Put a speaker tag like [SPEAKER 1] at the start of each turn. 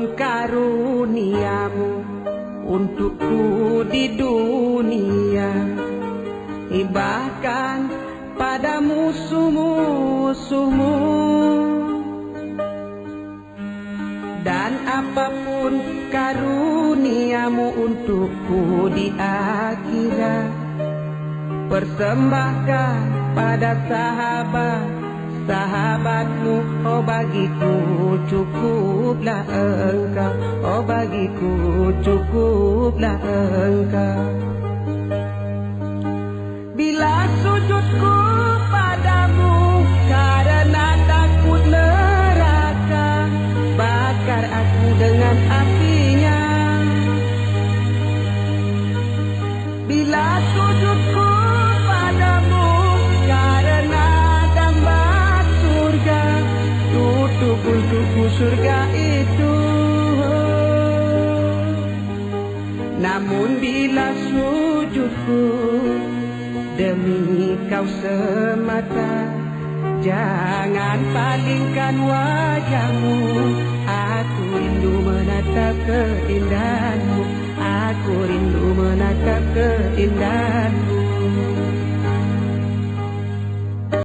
[SPEAKER 1] apapun karuniamu untukku di dunia, bahkan pada musuh-musuhmu. Dan apapun karuniamu untukku di akhirat, persembahkan pada sahabatmu. Oh bagiku cukuplah engkau, oh bagiku cukuplah engkau. Bila sujudku padamu karena takut neraka, bakar aku dengan apinya. Bila sujudku padamu karena dambat surga, tutup untukku surga itu. Namun bila sujudku demi kau semata, jangan palingkan wajahmu. Aku rindu menatap keindahanmu, aku rindu menatap keindahanmu.